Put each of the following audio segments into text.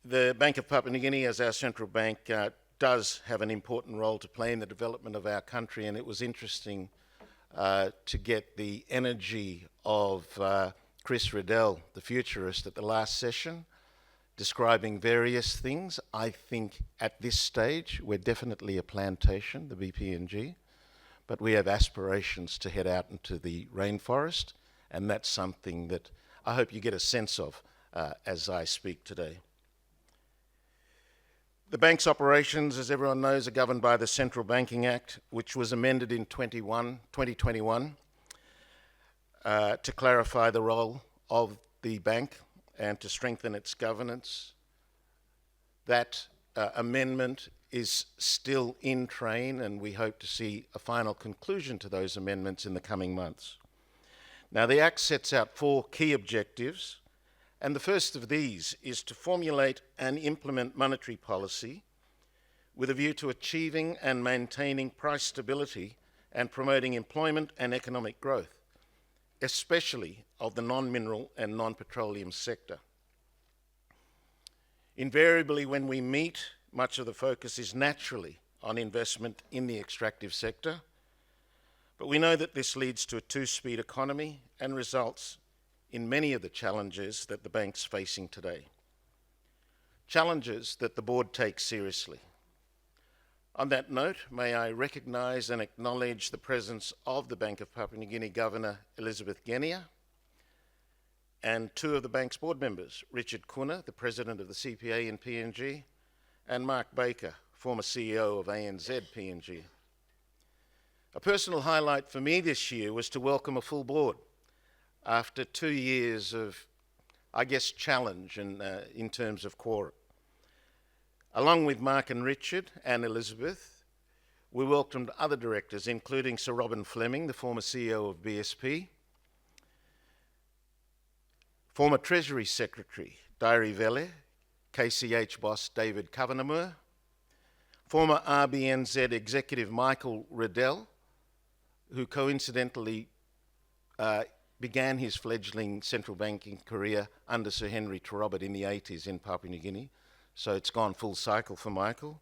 The Bank of Papua New Guinea, as our central bank, does have an important role to play in the development of our country, and it was interesting to get the energy of Chris Riddell, the futurist, at the last session, describing various things. I think at this stage we're definitely a plantation, the PNG, but we have aspirations to head out into the rainforest, and that's something that I hope you get a sense of as I speak today. The bank's operations, as everyone knows, are governed by the Central Banking Act, which was amended in 2021 to clarify the role of the bank and to strengthen its governance. That amendment is still in train, and we hope to see a final conclusion to those amendments in the coming months. Now, the Act sets out 4 key objectives, and the first of these is to formulate and implement monetary policy with a view to achieving and maintaining price stability and promoting employment and economic growth, especially of the non-mineral and non-petroleum sector. Invariably, when we meet, much of the focus is naturally on investment in the extractive sector, but we know that this leads to a 2-speed economy and results in many of the challenges that the bank's facing today. Challenges that the board takes seriously. On that note, may I recognise and acknowledge the presence of the Bank of Papua New Guinea Governor Elizabeth Guinea and 2 of the bank's board members, Richard Kuna, the President of the CPA in PNG, and Mark Baker, former CEO of ANZ PNG. A personal highlight for me this year was to welcome a full board after 2 years of, I guess, challenge in terms of quorum. Along with Mark and Richard and Elizabeth, we welcomed other directors, including Sir Robin Fleming, the former CEO of BSP, former Treasury Secretary Diary Vele, KCH boss David Kavanagh, former RBNZ executive Michael Riddell, who coincidentally began his fledgling central banking career under Sir Henry Trorobert in the 80s in Papua New Guinea. So it's gone full cycle for Michael,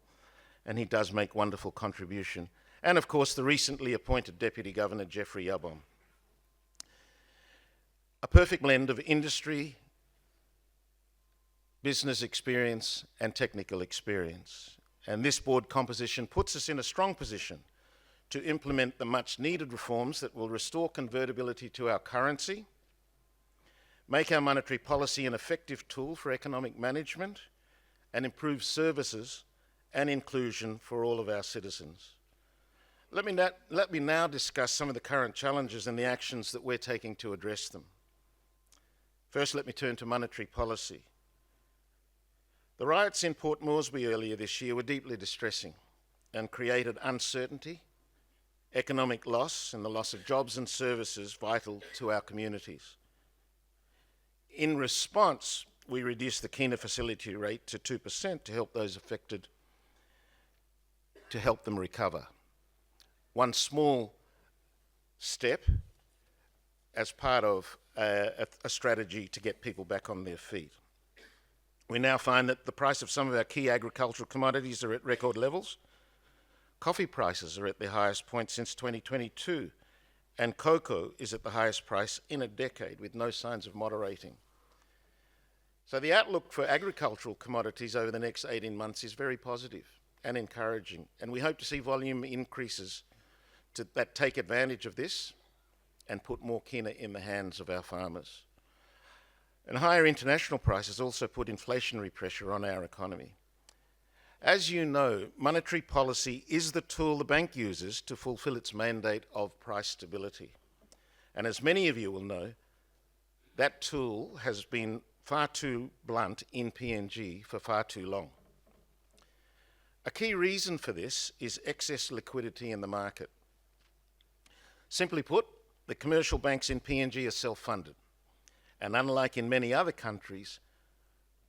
and he does make wonderful contribution. And of course, the recently appointed Deputy Governor, Jeffrey Yabom. A perfect blend of industry, business experience, and technical experience. And this board composition puts us in a strong position to implement the much-needed reforms that will restore convertibility to our currency, make our monetary policy an effective tool for economic management, and improve services and inclusion for all of our citizens. Let me now discuss some of the current challenges and the actions that we're taking to address them. First, let me turn to monetary policy. The riots in Port Moresby earlier this year were deeply distressing and created uncertainty, economic loss, and the loss of jobs and services vital to our communities. In response, we reduced the Kina facility rate to 2% to help those affected, to help them recover. One small step as part of a strategy to get people back on their feet. We now find that the price of some of our key agricultural commodities are at record levels. Coffee prices are at their highest point since 2022, and cocoa is at the highest price in a decade with no signs of moderating. So the outlook for agricultural commodities over the next 18 months is very positive and encouraging, and we hope to see volume increases that take advantage of this and put more kina in the hands of our farmers. And higher international prices also put inflationary pressure on our economy. As you know, monetary policy is the tool the bank uses to fulfill its mandate of price stability. And as many of you will know, that tool has been far too blunt in PNG for far too long. A key reason for this is excess liquidity in the market. Simply put, the commercial banks in PNG are self-funded, and unlike in many other countries,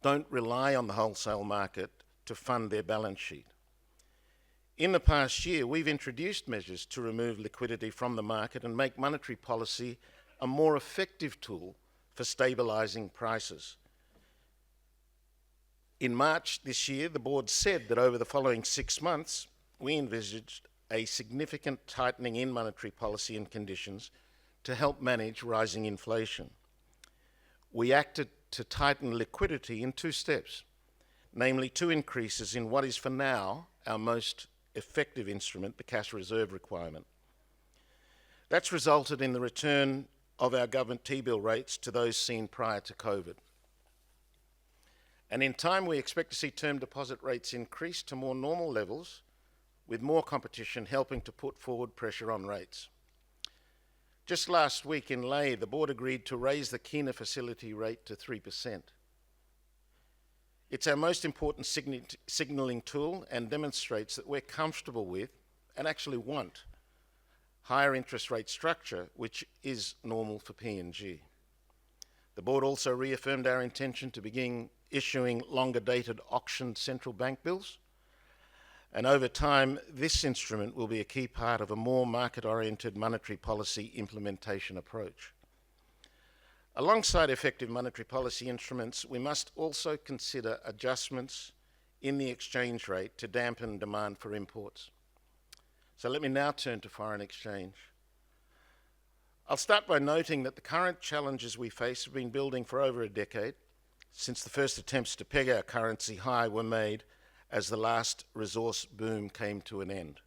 don't rely on the wholesale market to fund their balance sheet. In the past year, we've introduced measures to remove liquidity from the market and make monetary policy a more effective tool for stabilising prices. In March this year, the board said that over the following 6 months, we envisaged a significant tightening in monetary policy and conditions to help manage rising inflation. We acted to tighten liquidity in 2 steps, namely 2 increases in what is for now our most effective instrument, the cash reserve requirement. That's resulted in the return of our government T-bill rates to those seen prior to COVID. And in time, we expect to see term deposit rates increase to more normal levels, with more competition helping to put forward pressure on rates. Just last week in Lae, the board agreed to raise the Kina facility rate to 3%. It's our most important signalling tool and demonstrates that we're comfortable with and actually want higher interest rate structure, which is normal for PNG. The board also reaffirmed our intention to begin issuing longer-dated auctioned central bank bills, and over time, this instrument will be a key part of a more market-oriented monetary policy implementation approach. Alongside effective monetary policy instruments, we must also consider adjustments in the exchange rate to dampen demand for imports. So let me now turn to foreign exchange. I'll start by noting that the current challenges we face have been building for over a decade, since the first attempts to peg our currency high were made as the last resource boom came to an end.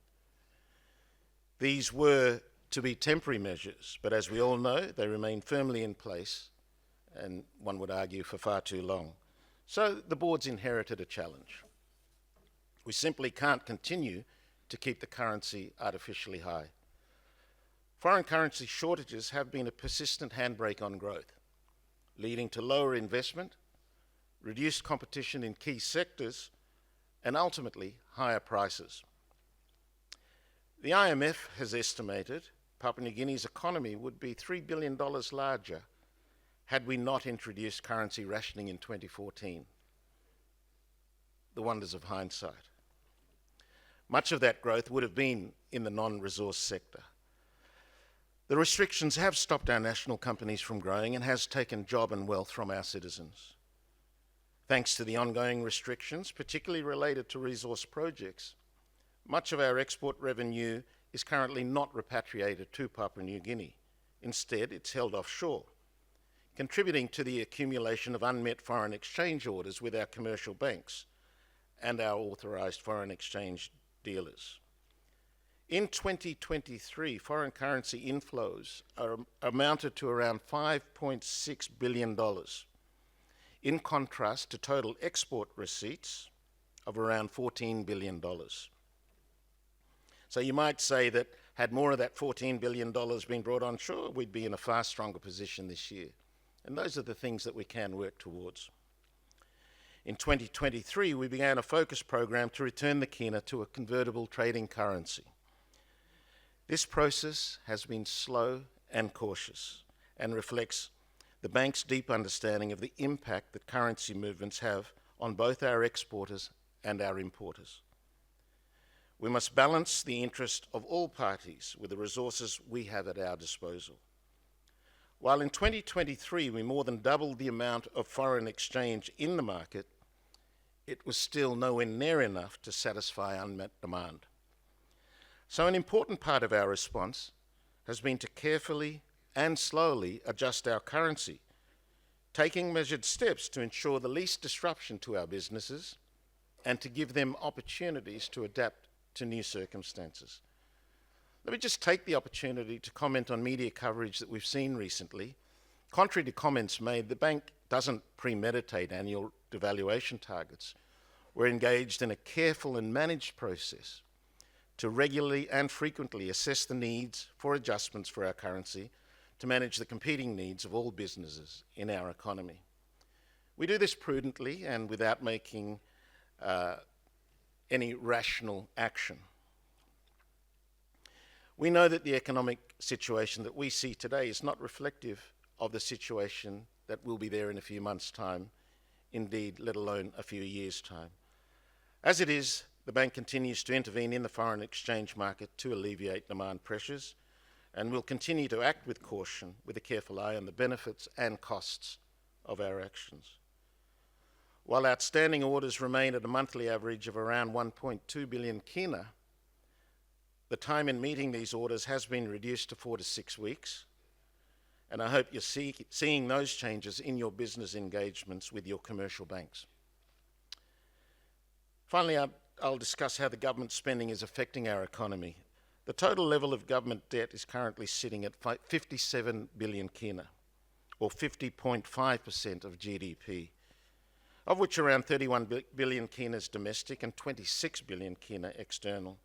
These were to be temporary measures, but as we all know, they remain firmly in place, and one would argue for far too long. So the board's inherited a challenge. We simply can't continue to keep the currency artificially high. Foreign currency shortages have been a persistent handbrake on growth, leading to lower investment, reduced competition in key sectors, and ultimately higher prices. The IMF has estimated Papua New Guinea's economy would be $3 billion larger had we not introduced currency rationing in 2014. The wonders of hindsight. Much of that growth would have been in the non-resource sector. The restrictions have stopped our national companies from growing and has taken job and wealth from our citizens. Thanks to the ongoing restrictions, particularly related to resource projects, much of our export revenue is currently not repatriated to Papua New Guinea. Instead, it's held offshore, contributing to the accumulation of unmet foreign exchange orders with our commercial banks and our authorised foreign exchange dealers. In 2023, foreign currency inflows amounted to around $5.6 billion, in contrast to total export receipts of around $14 billion. So you might say that had more of that $14 billion been brought onshore, we'd be in a far stronger position this year. And those are the things that we can work towards. In 2023, we began a focus program to return the Kina to a convertible trading currency. This process has been slow and cautious and reflects the bank's deep understanding of the impact that currency movements have on both our exporters and our importers. We must balance the interest of all parties with the resources we have at our disposal. While in 2023 we more than doubled the amount of foreign exchange in the market, it was still nowhere near enough to satisfy unmet demand. So an important part of our response has been to carefully and slowly adjust our currency, taking measured steps to ensure the least disruption to our businesses and to give them opportunities to adapt to new circumstances. Let me just take the opportunity to comment on media coverage that we've seen recently. Contrary to comments made, the bank doesn't premeditate annual devaluation targets. We're engaged in a careful and managed process to regularly and frequently assess the needs for adjustments for our currency to manage the competing needs of all businesses in our economy. We do this prudently and without making any rational action. We know that the economic situation that we see today is not reflective of the situation that will be there in a few months' time, indeed, let alone a few years' time. As it is, the bank continues to intervene in the foreign exchange market to alleviate demand pressures and will continue to act with caution, with a careful eye on the benefits and costs of our actions. While outstanding orders remain at a monthly average of around 1.2 billion kina, the time in meeting these orders has been reduced to 4 to 6 weeks, and I hope you're seeing those changes in your business engagements with your commercial banks. Finally, I'll discuss how the government spending is affecting our economy. The total level of government debt is currently sitting at 57 billion kina, or 50.5% of GDP, of which around 31 billion kina is domestic and 26 billion kina external.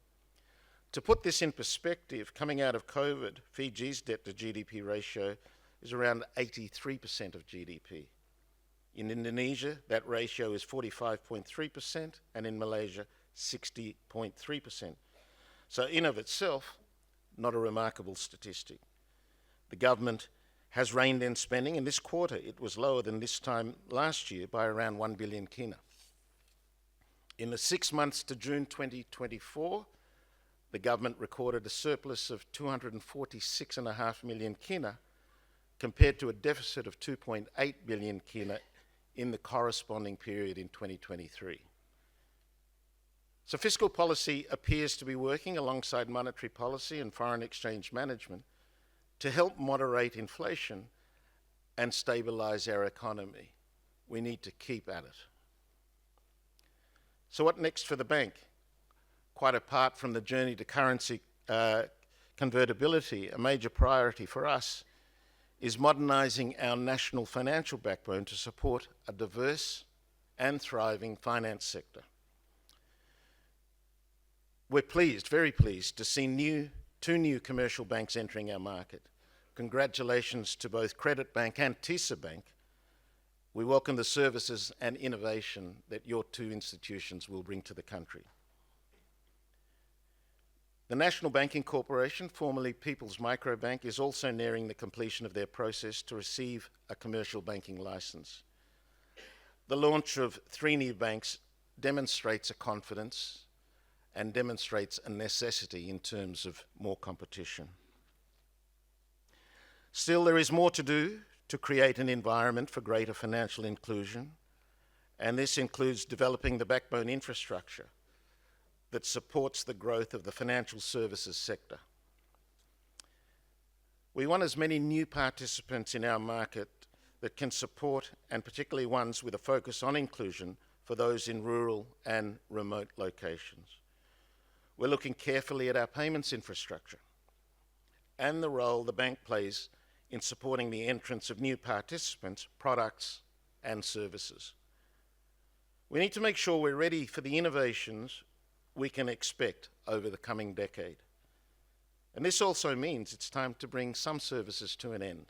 To put this in perspective, coming out of COVID, Fiji's debt to GDP ratio is around 83% of GDP. In Indonesia, that ratio is 45.3%, and in Malaysia, 60.3%. So in of itself, not a remarkable statistic. The government has reined in spending. In this quarter, it was lower than this time last year by around 1 billion kina. In the 6 months to June 2024, the government recorded a surplus of 246.5 million kina compared to a deficit of 2.8 billion kina in the corresponding period in 2023. So fiscal policy appears to be working alongside monetary policy and foreign exchange management to help moderate inflation and stabilize our economy. We need to keep at it. So what next for the bank? Quite apart from the journey to currency convertibility, a major priority for us is modernizing our national financial backbone to support a diverse and thriving finance sector. We're pleased, very pleased, to see two new commercial banks entering our market. Congratulations to both Credit Bank and TISA Bank. We welcome the services and innovation that your two institutions will bring to the country. The National Banking Corporation, formerly People's Microbank, is also nearing the completion of their process to receive a commercial banking license. The launch of 3 new banks demonstrates a confidence and demonstrates a necessity in terms of more competition. Still, there is more to do to create an environment for greater financial inclusion, and this includes developing the backbone infrastructure that supports the growth of the financial services sector. We want as many new participants in our market that can support, and particularly ones with a focus on inclusion for those in rural and remote locations. We're looking carefully at our payments infrastructure and the role the bank plays in supporting the entrance of new participants, products, and services. We need to make sure we're ready for the innovations we can expect over the coming decade. And this also means it's time to bring some services to an end.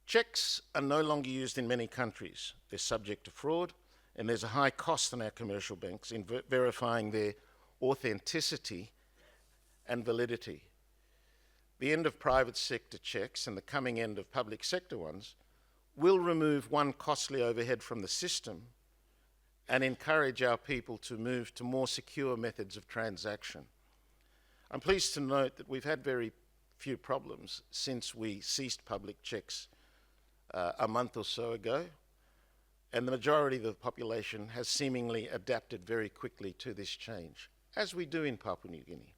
Cheques are no longer used in many countries. They're subject to fraud, and there's a high cost on our commercial banks in verifying their authenticity and validity. The end of private sector cheques and the coming end of public sector ones will remove one costly overhead from the system and encourage our people to move to more secure methods of transaction. I'm pleased to note that we've had very few problems since we ceased public cheques a month or so ago, and the majority of the population has seemingly adapted very quickly to this change, as we do in Papua New Guinea.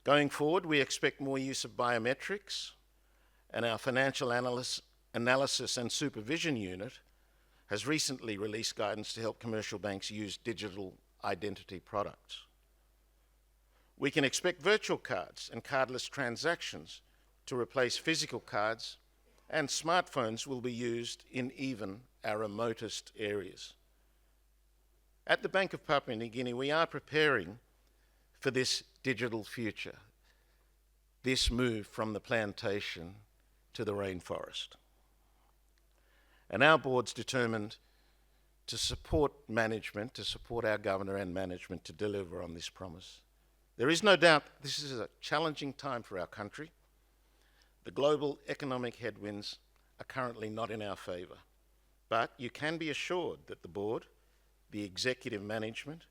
Going forward, we expect more use of biometrics, and our Financial Analysis and Supervision Unit has recently released guidance to help commercial banks use digital identity products. We can expect virtual cards and cardless transactions to replace physical cards, and smartphones will be used in even our remotest areas. At the Bank of Papua New Guinea, we are preparing for this digital future, this move from the plantation to the rainforest. And our board's determined to support management, to support our governor and management to deliver on this promise. There is no doubt this is a challenging time for our country. The global economic headwinds are currently not in our favour, but you can be assured that the board, the executive management,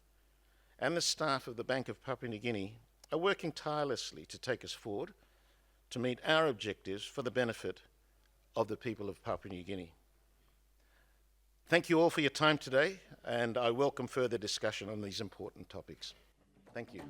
and the staff of the Bank of Papua New Guinea are working tirelessly to take us forward to meet our objectives for the benefit of the people of Papua New Guinea. Thank you all for your time today, and I welcome further discussion on these important topics. Thank you.